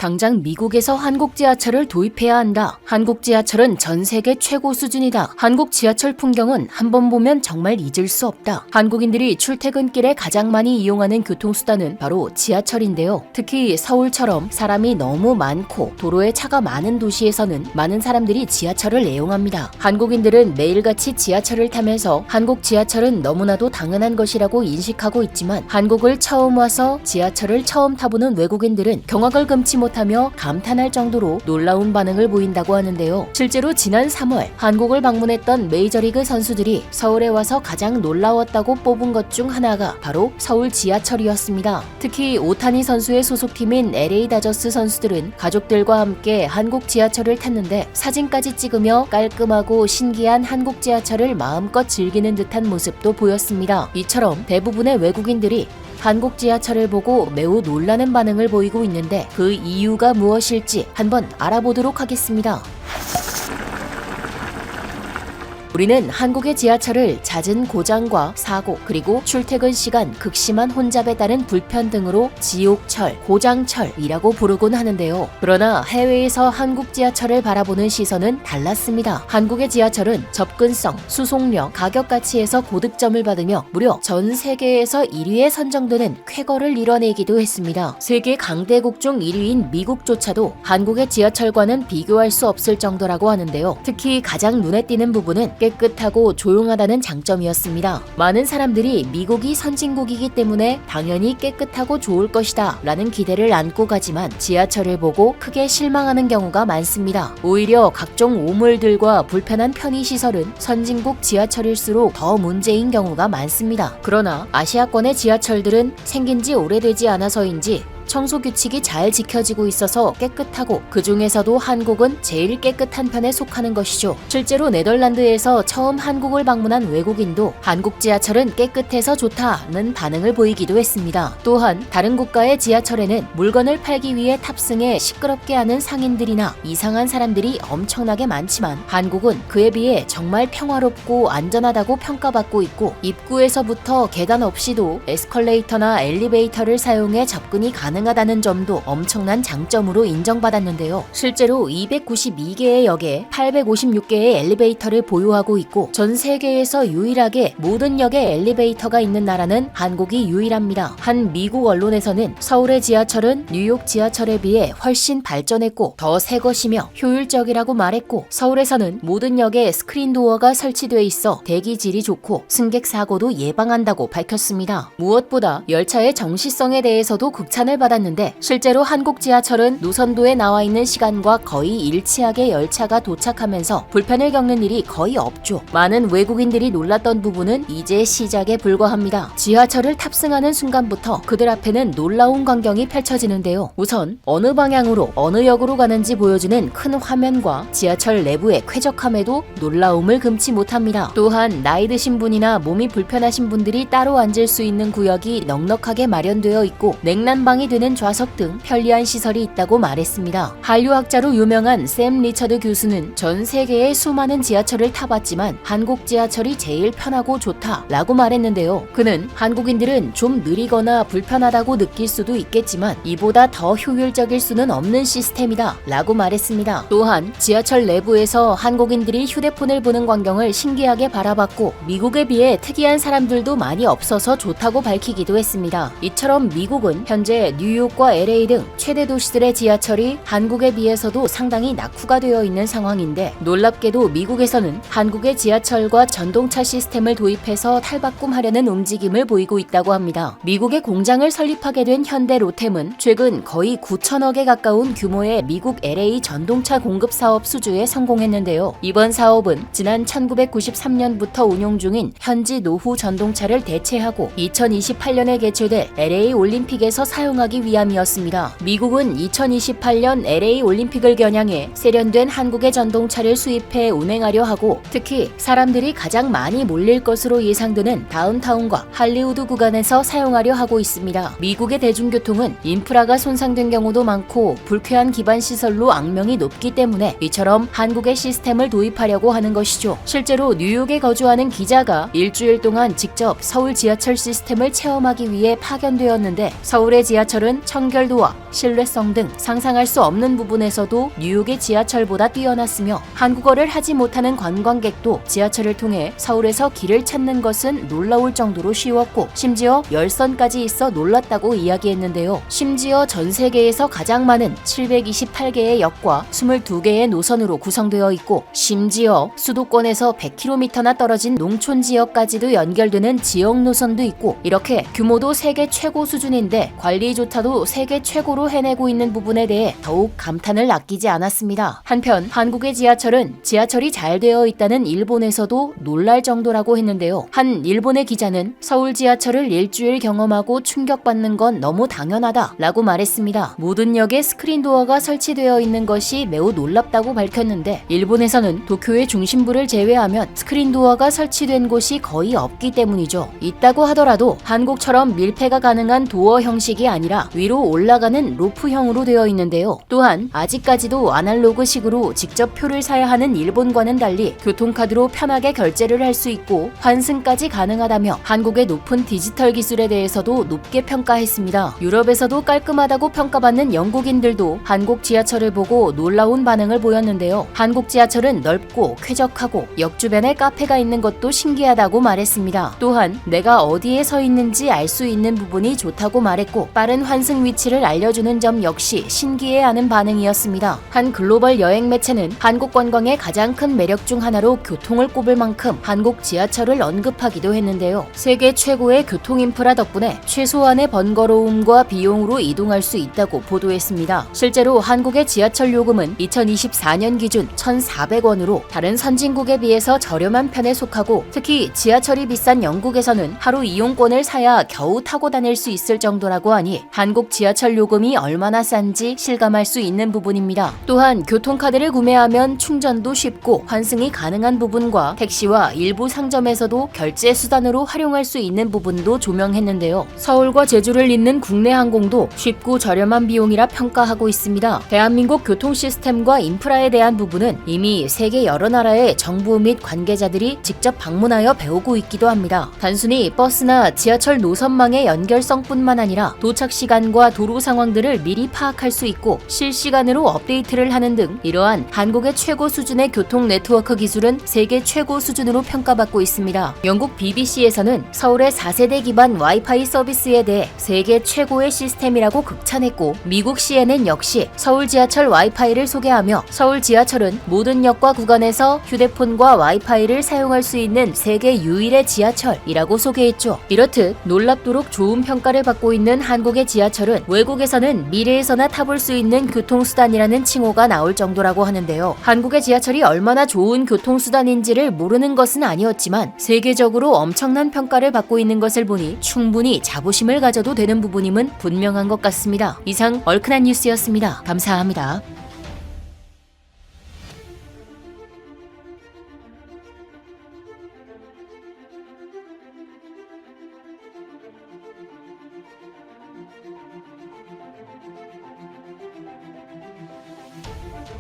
당장 미국에서 한국 지하철을 도입해야 한다. 한국 지하철은 전 세계 최고 수준이다. 한국 지하철 풍경은 한번 보면 정말 잊을 수 없다. 한국인들이 출퇴근길에 가장 많이 이용하는 교통수단은 바로 지하철인데요. 특히 서울처럼 사람이 너무 많고 도로에 차가 많은 도시에서는 많은 사람들이 지하철을 애용합니다. 한국인들은 매일같이 지하철을 타면서 한국 지하철은 너무나도 당연한 것이라고 인식하고 있지만 한국을 처음 와서 지하철을 처음 타보는 외국인들은 경악을 금치 못하며 감탄할 정도로 놀라운 반응을 보인다고 하는데요. 실제로 지난 3월 한국을 방문했던 메이저리그 선수들이 서울에 와서 가장 놀라웠다고 뽑은 것 중 하나가 바로 서울 지하철이었습니다. 특히 오타니 선수의 소속팀인 LA 다저스 선수들은 가족들과 함께 한국 지하철을 탔는데 사진까지 찍으며 깔끔하고 신기한 한국 지하철을 마음껏 즐기는 듯한 모습도 보였습니다. 이처럼 대부분의 외국인들이 한국 지하철을 보고 매우 놀라는 반응을 보이고 있는데 그 이유가 무엇일지 한번 알아보도록 하겠습니다. 우리는 한국의 지하철을 잦은 고장과 사고, 그리고 출퇴근 시간 극심한 혼잡에 따른 불편 등으로 지옥철, 고장철이라고 부르곤 하는데요. 그러나 해외에서 한국 지하철을 바라보는 시선은 달랐습니다. 한국의 지하철은 접근성, 수속력, 가격 가치에서 고득점을 받으며 무려 전 세계에서 1위에 선정되는 쾌거를 이뤄내기도 했습니다. 세계 강대국 중 1위인 미국조차도 한국의 지하철과는 비교할 수 없을 정도라고 하는데요. 특히 가장 눈에 띄는 부분은 깨끗하고 조용하다는 장점이었습니다. 많은 사람들이 미국이 선진국이기 때문에 당연히 깨끗하고 좋을 것이다 라는 기대를 안고 가지만 지하철을 보고 크게 실망하는 경우가 많습니다. 오히려 각종 오물들과 불편한 편의시설은 선진국 지하철일수록 더 문제인 경우가 많습니다. 그러나 아시아권의 지하철들은 생긴 지 오래되지 않아서인지 청소 규칙이 잘 지켜지고 있어서 깨끗하고 그 중에서도 한국은 제일 깨끗한 편에 속하는 것이죠. 실제로 네덜란드에서 처음 한국을 방문한 외국인도 한국 지하철은 깨끗해서 좋다는 반응을 보이기도 했습니다. 또한 다른 국가의 지하철에는 물건을 팔기 위해 탑승해 시끄럽게 하는 상인들이나 이상한 사람들이 엄청나게 많지만 한국은 그에 비해 정말 평화롭고 안전하다고 평가받고 있고 입구에서부터 계단 없이도 에스컬레이터나 엘리베이터를 사용해 접근이 가능하다는 점도 엄청난 장점으로 인정받았는데요. 실제로 292개의 역에 856개의 엘리베이터를 보유하고 있고 전 세계에서 유일하게 모든 역에 엘리베이터가 있는 나라는 한국이 유일합니다. 한 미국 언론에서는 서울의 지하철은 뉴욕 지하철에 비해 훨씬 발전했고 더 새 것이며 효율적이라고 말했고 서울에서는 모든 역에 스크린 도어가 설치돼 있어 대기질이 좋고 승객 사고도 예방한다고 밝혔습니다. 무엇보다 열차의 정시성에 대해서도 극찬을 받았는데 실제로 한국 지하철은 노선도에 나와 있는 시간과 거의 일치하게 열차가 도착하면서 불편을 겪는 일이 거의 없죠. 많은 외국인들이 놀랐던 부분은 이제 시작에 불과합니다. 지하철을 탑승하는 순간부터 그들 앞에는 놀라운 광경이 펼쳐지는데요. 우선 어느 방향으로 어느 역으로 가는지 보여주는 큰 화면과 지하철 내부의 쾌적함에도 놀라움을 금치 못합니다. 또한 나이 드신 분이나 몸이 불편하신 분들이 따로 앉을 수 있는 구역이 넉넉하게 마련되어 있고 냉난방이 되는 좌석 등 편리한 시설이 있다고 말했습니다. 한류학자로 유명한 샘 리처드 교수는 전 세계의 수많은 지하철을 타봤지만 한국 지하철이 제일 편하고 좋다라고 말했는데요. 그는 한국인들은 좀 느리거나 불편하다고 느낄 수도 있겠지만 이보다 더 효율적일 수는 없는 시스템이다 라고 말했습니다. 또한 지하철 내부에서 한국인들이 휴대폰을 보는 광경을 신기하게 바라봤고 미국에 비해 특이한 사람들도 많이 없어서 좋다고 밝히기도 했습니다. 이처럼 미국은 현재 뉴욕과 LA 등 최대 도시들의 지하철이 한국에 비해서도 상당히 낙후가 되어 있는 상황인데 놀랍게도 미국에서는 한국의 지하철과 전동차 시스템을 도입해서 탈바꿈하려는 움직임을 보이고 있다고 합니다. 미국에 공장을 설립하게 된 현대 로템은 최근 거의 9천억에 가까운 규모의 미국 LA 전동차 공급 사업 수주에 성공했는데요. 이번 사업은 지난 1993년부터 운용 중인 현지 노후 전동차를 대체하고 2028년에 개최될 LA 올림픽에서 사용하기 위함이었습니다. 미국은 2028년 LA 올림픽을 겨냥해 세련된 한국의 전동차를 수입해 운행하려 하고 특히 사람들이 가장 많이 몰릴 것으로 예상되는 다운타운과 할리우드 구간에서 사용하려 하고 있습니다. 미국의 대중교통은 인프라가 손상된 경우도 많고 불쾌한 기반 시설로 악명이 높기 때문에 이처럼 한국의 시스템을 도입하려고 하는 것이죠. 실제로 뉴욕에 거주하는 기자가 일주일 동안 직접 서울 지하철 시스템을 체험하기 위해 파견되었는데 서울의 지하철 지하철은 청결도와 신뢰성 등 상상할 수 없는 부분에서도 뉴욕의 지하철보다 뛰어났으며 한국어를 하지 못하는 관광객도 지하철을 통해 서울에서 길을 찾는 것은 놀라울 정도로 쉬웠고 심지어 열선까지 있어 놀랐다고 이야기했는데요. 심지어 전 세계에서 가장 많은 728개의 역과 22개의 노선으로 구성되어 있고 심지어 수도권에서 100km나 떨어진 농촌 지역까지도 연결되는 지역 노선도 있고 이렇게 규모도 세계 최고 수준인데 관리조차도 세계 최고로 해내고 있는 부분에 대해 더욱 감탄을 아끼지 않았습니다. 한편 한국의 지하철은 지하철이 잘 되어 있다는 일본에서도 놀랄 정도라고 했는데요. 한 일본의 기자는 서울 지하철을 일주일 경험하고 충격받는 건 너무 당연하다 라고 말했습니다. 모든 역에 스크린 도어가 설치되어 있는 것이 매우 놀랍다고 밝혔는데 일본에서는 도쿄의 중심부를 제외하면 스크린 도어가 설치된 곳이 거의 없기 때문이죠. 있다고 하더라도 한국처럼 밀폐가 가능한 도어 형식이 아니라 위로 올라가는 로프형으로 되어 있는데요. 또한 아직까지도 아날로그식으로 직접 표를 사야 하는 일본과는 달리 교통카드로 편하게 결제를 할 수 있고 환승까지 가능하다며 한국의 높은 디지털 기술에 대해서도 높게 평가했습니다. 유럽에서도 깔끔하다고 평가받는 영국인들도 한국 지하철을 보고 놀라운 반응을 보였는데요. 한국 지하철은 넓고 쾌적하고 역 주변에 카페가 있는 것도 신기하다고 말했습니다. 또한 내가 어디에 서 있는지 알 수 있는 부분이 좋다고 말했고 빠른 환승 위치를 알려주는 점 역시 신기해하는 반응이었습니다. 한 글로벌 여행 매체는 한국 관광의 가장 큰 매력 중 하나로 교통을 꼽을 만큼 한국 지하철을 언급하기도 했는데요. 세계 최고의 교통 인프라 덕분에 최소한의 번거로움과 비용으로 이동할 수 있다고 보도했습니다. 실제로 한국의 지하철 요금은 2024년 기준 1,400원으로 다른 선진국에 비해서 저렴한 편에 속하고 특히 지하철이 비싼 영국에서는 하루 이용권을 사야 겨우 타고 다닐 수 있을 정도라고 하니 한국 지하철 요금이 얼마나 싼지 실감할 수 있는 부분입니다. 또한 교통카드를 구매하면 충전도 쉽고 환승이 가능한 부분과 택시와 일부 상점에서도 결제 수단으로 활용할 수 있는 부분도 조명했는데요. 서울과 제주를 잇는 국내 항공도 쉽고 저렴한 비용이라 평가하고 있습니다. 대한민국 교통 시스템과 인프라에 대한 부분은 이미 세계 여러 나라의 정부 및 관계자들이 직접 방문하여 배우고 있기도 합니다. 단순히 버스나 지하철 노선망의 연결성뿐만 아니라 도착 시간과 도로 상황들을 미리 파악할 수 있고 실시간으로 업데이트를 하는 등 이러한 한국의 최고 수준의 교통 네트워크 기술은 세계 최고 수준으로 평가받고 있습니다. 영국 BBC에서는 서울의 4세대 기반 와이파이 서비스에 대해 세계 최고의 시스템이라고 극찬했고 미국 CNN 역시 서울 지하철 와이파이를 소개하며 서울 지하철은 모든 역과 구간에서 휴대폰과 와이파이를 사용할 수 있는 세계 유일의 지하철이라고 소개했죠. 이렇듯 놀랍도록 좋은 평가를 받고 있는 한국의 지하철은 외국에서는 미래에서나 타볼 수 있는 교통수단이라는 칭호가 나올 정도라고 하는데요. 한국의 지하철이 얼마나 좋은 교통수단인지를 모르는 것은 아니었지만 세계적으로 엄청난 평가를 받고 있는 것을 보니 충분히 자부심을 가져도 되는 부분임은 분명한 것 같습니다. 이상 얼큰한 뉴스였습니다. 감사합니다.